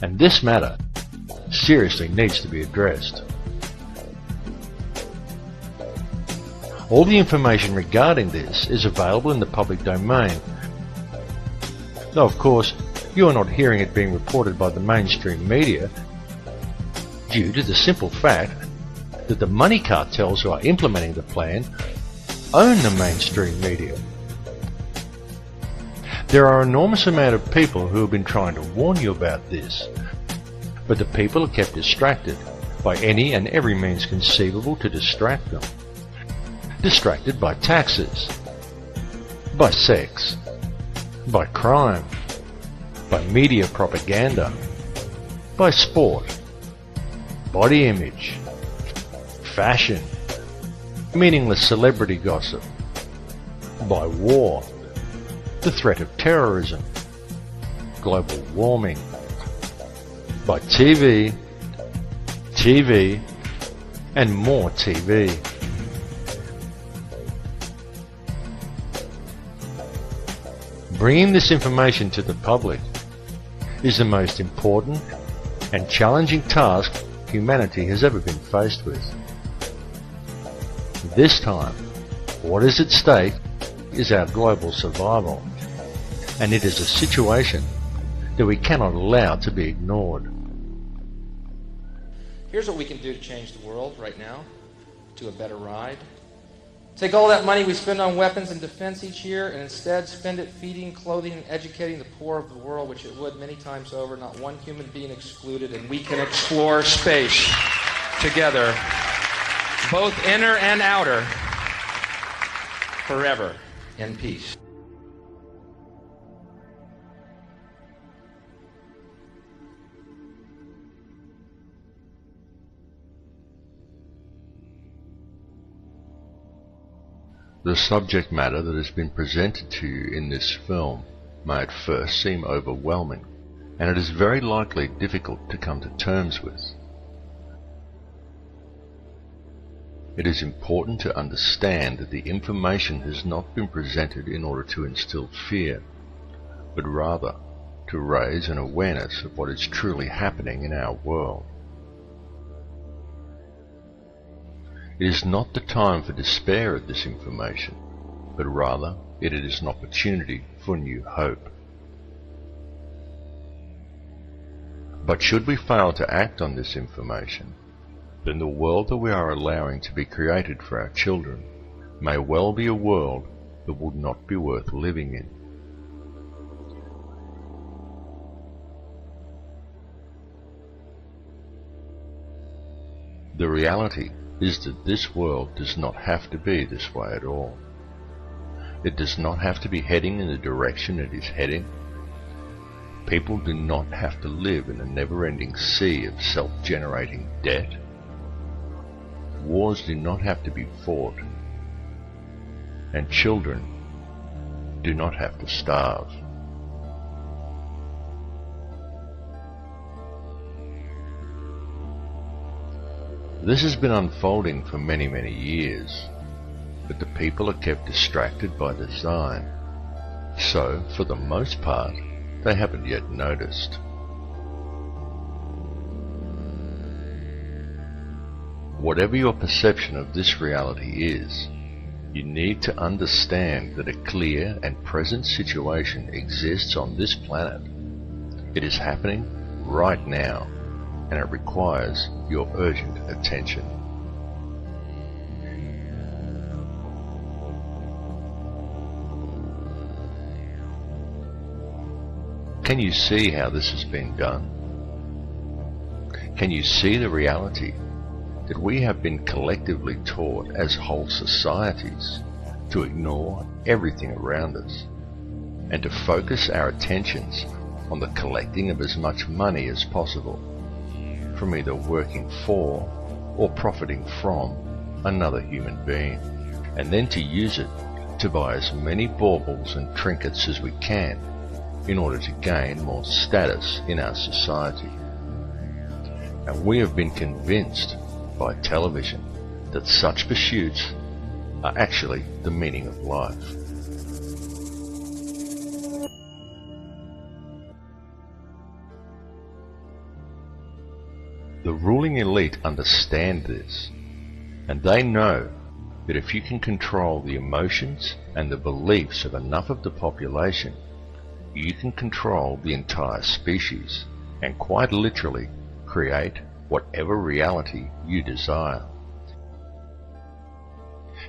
Speaker 1: And this matter seriously needs to be addressed. All the information regarding this is available in the public domain, though of course you are not hearing it being reported by the mainstream media due to the simple fact that the money cartels who are implementing the plan own the mainstream media. There are an enormous amount of people who have been trying to warn you about this, but the people are kept distracted by any and every means conceivable to distract them. Distracted by taxes, by sex, by crime, by media propaganda, by sport, body image, fashion, meaningless celebrity gossip, by war, the threat of terrorism, global warming, by TV, and more TV. Bringing this information to the public is the most important and challenging task humanity has ever been faced with. This time, what is at stake is our global survival, and it is a situation that we cannot allow to be ignored.
Speaker 3: Here's what we can do to change the world right now to a better ride. Take all that money we spend on weapons and defense each year and instead spend it feeding, clothing, and educating the poor of the world, which it would many times over, not one human being excluded, and we can explore space together, both inner and outer, forever in peace.
Speaker 1: The subject matter that has been presented to you in this film may at first seem overwhelming, and it is very likely difficult to come to terms with. It is important to understand that the information has not been presented in order to instill fear, but rather to raise an awareness of what is truly happening in our world. It is not the time for despair at this information, but rather it is an opportunity for new hope. But should we fail to act on this information, then the world that we are allowing to be created for our children may well be a world that would not be worth living in. The reality is that this world does not have to be this way at all. It does not have to be heading in the direction it is heading. People do not have to live in a never-ending sea of self-generating debt. Wars do not have to be fought. And children do not have to starve. This has been unfolding for many, many years, but the people are kept distracted by design, so, for the most part, they haven't yet noticed. Whatever your perception of this reality is, you need to understand that a clear and present situation exists on this planet. It is happening right now, and it requires your urgent attention. Can you see how this has been done? Can you see the reality that we have been collectively taught as whole societies to ignore everything around us and to focus our attentions on the collecting of as much money as possible from either working for or profiting from another human being, and then to use it to buy as many baubles and trinkets as we can in order to gain more status in our society. And we have been convinced by television that such pursuits are actually the meaning of life. The ruling elite understand this, and they know that if you can control the emotions and the beliefs of enough of the population, you can control the entire species and quite literally create whatever reality you desire.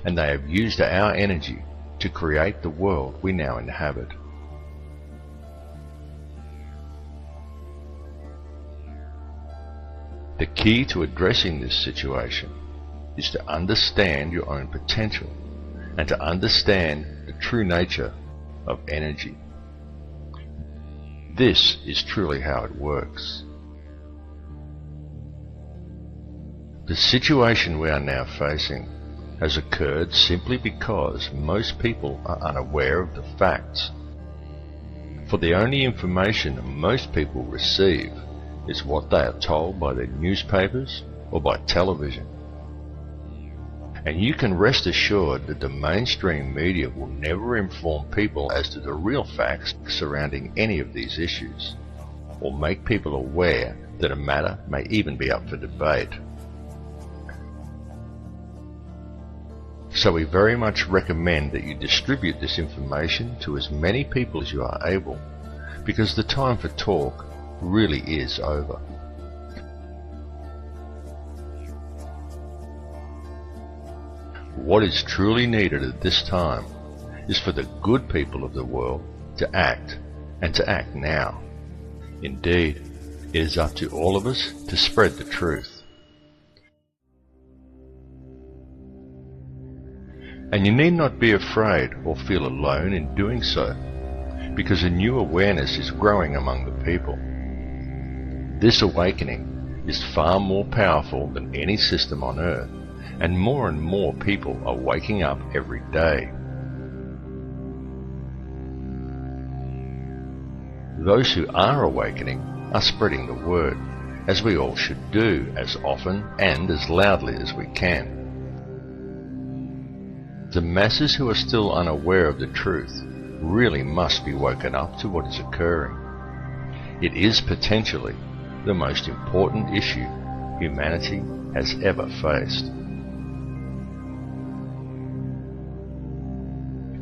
Speaker 1: And they have used our energy to create the world we now inhabit. The key to addressing this situation is to understand your own potential and to understand the true nature of energy. This is truly how it works. The situation we are now facing has occurred simply because most people are unaware of the facts. For the only information most people receive is what they are told by their newspapers or by television. And you can rest assured that the mainstream media will never inform people as to the real facts surrounding any of these issues, or make people aware that a matter may even be up for debate. So we very much recommend that you distribute this information to as many people as you are able, because the time for talk really is over. What is truly needed at this time is for the good people of the world to act, and to act now. Indeed, it is up to all of us to spread the truth. And you need not be afraid or feel alone in doing so, because a new awareness is growing among the people. This awakening is far more powerful than any system on earth, and more people are waking up every day. Those who are awakening are spreading the word, as we all should do, as often and as loudly as we can. The masses who are still unaware of the truth really must be woken up to what is occurring. It is potentially the most important issue humanity has ever faced.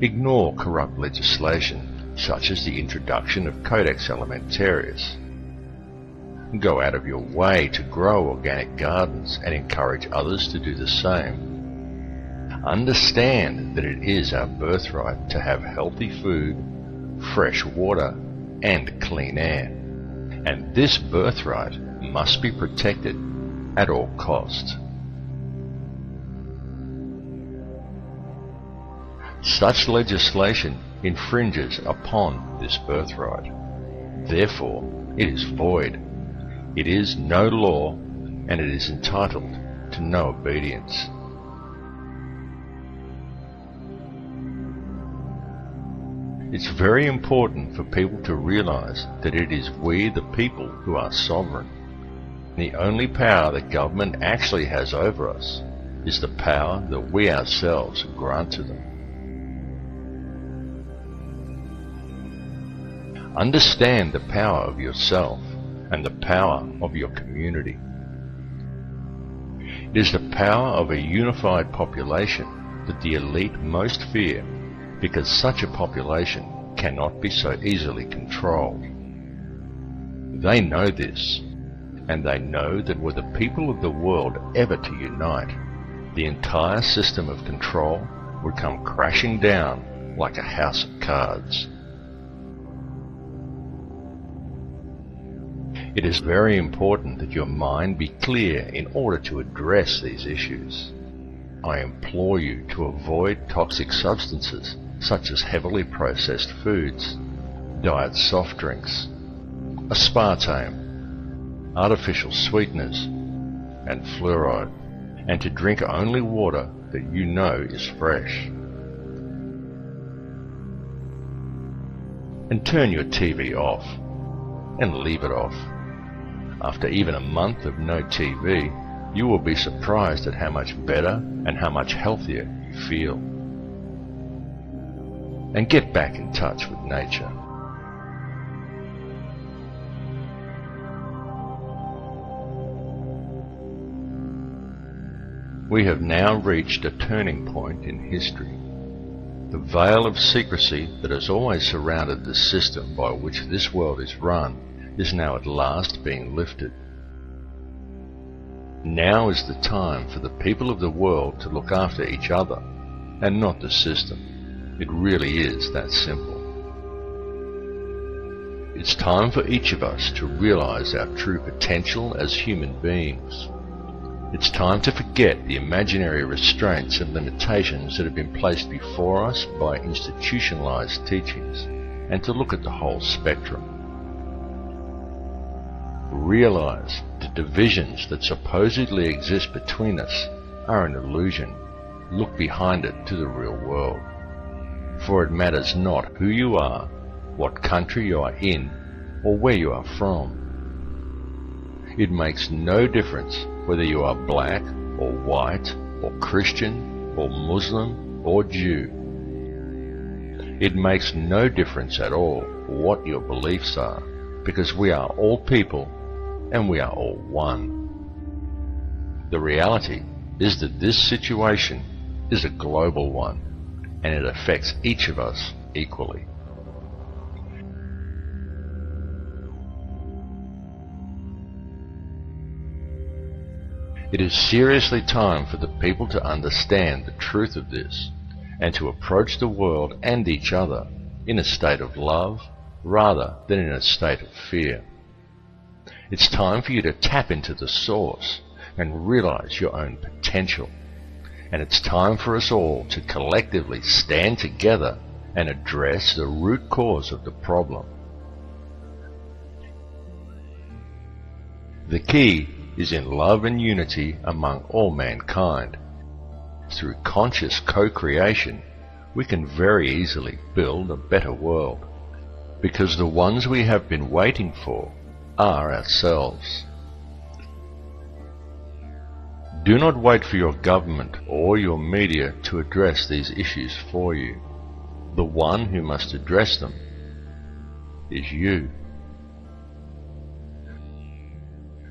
Speaker 1: Ignore corrupt legislation, such as the introduction of Codex Alimentarius. Go out of your way to grow organic gardens and encourage others to do the same. Understand that it is our birthright to have healthy food, fresh water, and clean air. And this birthright must be protected at all costs. Such legislation infringes upon this birthright. Therefore, it is void. It is no law, and it is entitled to no obedience. It's very important for people to realize that it is we the people who are sovereign. The only power that government actually has over us is the power that we ourselves grant to them. Understand the power of yourself and the power of your community. It is the power of a unified population that the elite most fear, because such a population cannot be so easily controlled. They know this, and they know that were the people of the world ever to unite, the entire system of control would come crashing down like a house of cards. It is very important that your mind be clear in order to address these issues. I implore you to avoid toxic substances such as heavily processed foods, diet soft drinks, aspartame, artificial sweeteners, and fluoride, and to drink only water that you know is fresh. And turn your TV off, and leave it off. After even a month of no TV, you will be surprised at how much better and how much healthier you feel. And get back in touch with nature. We have now reached a turning point in history. The veil of secrecy that has always surrounded the system by which this world is run is now at last being lifted. Now is the time for the people of the world to look after each other and not the system. It really is that simple. It's time for each of us to realize our true potential as human beings. It's time to forget the imaginary restraints and limitations that have been placed before us by institutionalized teachings, and to look at the whole spectrum. Realize the divisions that supposedly exist between us are an illusion. Look behind it to the real world. For it matters not who you are, what country you are in, or where you are from. It makes no difference whether you are black or white or Christian or Muslim or Jew. It makes no difference at all what your beliefs are, because we are all people and we are all one. The reality is that this situation is a global one, and it affects each of us equally. It is seriously time for the people to understand the truth of this, and to approach the world and each other in a state of love rather than in a state of fear. It's time for you to tap into the source and realize your own potential. And it's time for us all to collectively stand together and address the root cause of the problem. The key is in love and unity among all mankind. Through conscious co-creation, we can very easily build a better world, because the ones we have been waiting for are ourselves. Do not wait for your government or your media to address these issues for you. The one who must address them is you.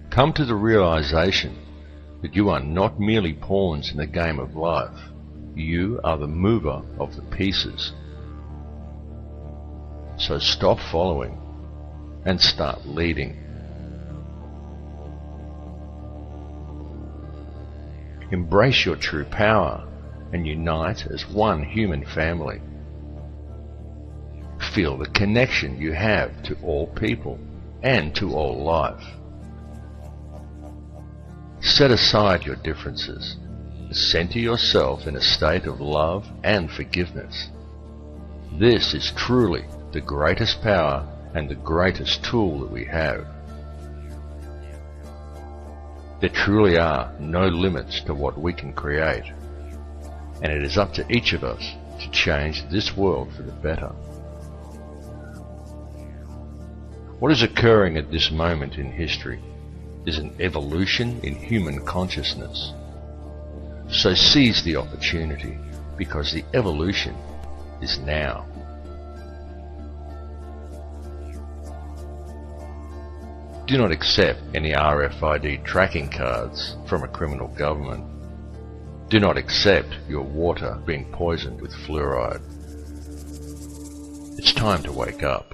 Speaker 1: Come to the realization that you are not merely pawns in the game of life. You are the mover of the pieces. So stop following and start leading. Embrace your true power and unite as one human family. Feel the connection you have to all people and to all life. Set aside your differences. center yourself in a state of love and forgiveness. This is truly the greatest power and the greatest tool that we have. There truly are no limits to what we can create, and it is up to each of us to change this world for the better. What is occurring at this moment in history is an evolution in human consciousness. So seize the opportunity, because the evolution is now. Do not accept any RFID tracking cards from a criminal government. Do not accept your water being poisoned with fluoride. It's time to wake up.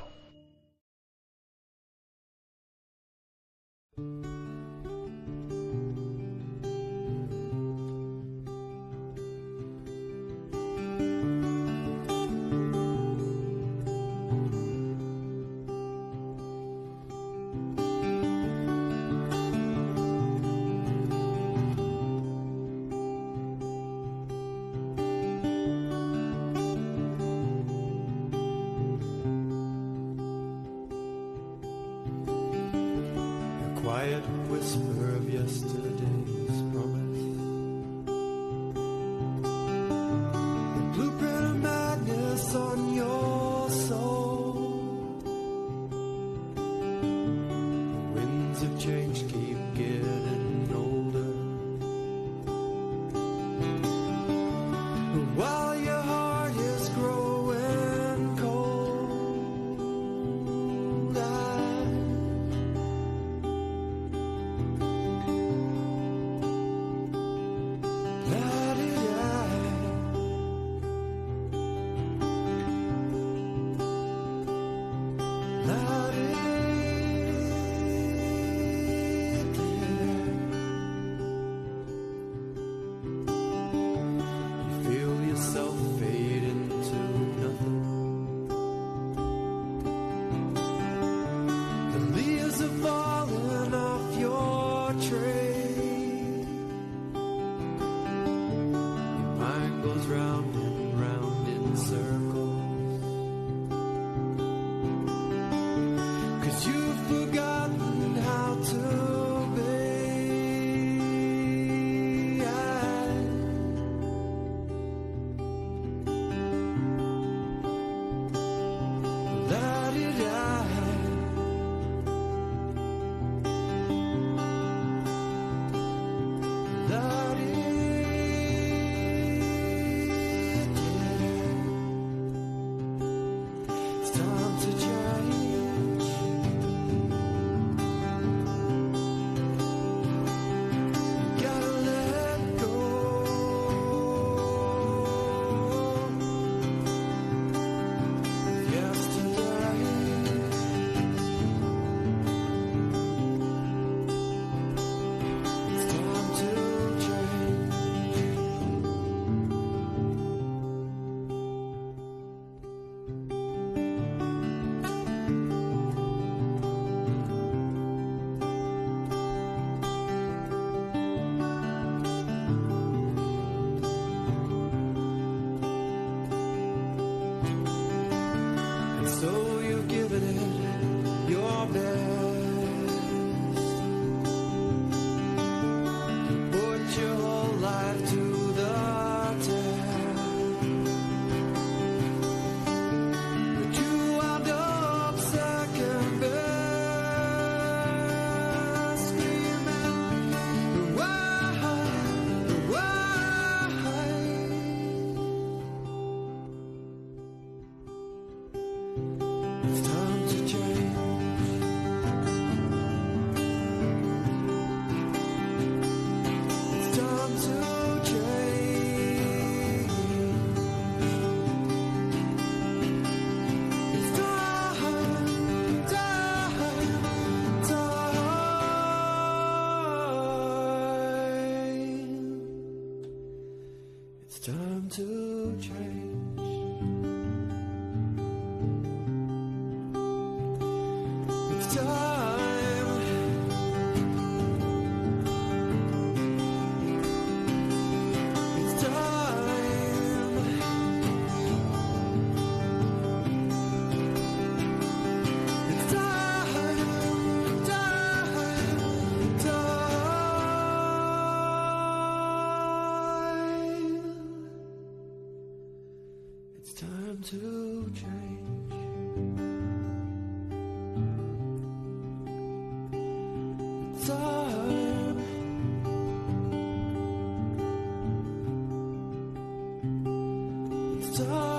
Speaker 18: Quiet whisper of yesterday's promise, the blueprint of madness on your soul. The winds of change keep getting older, while your heart is growing cold. Round and round in circles, 'cause you've forgotten how to be. It's time to change. You gotta let go. Yesterday, it's time to change. So you've given it your best, put your whole life to the test, but you wound up second best, screaming, why? It's time to change. It's time to change. It's time. It's time to change. It's time. It's time to change. It's time. It's time.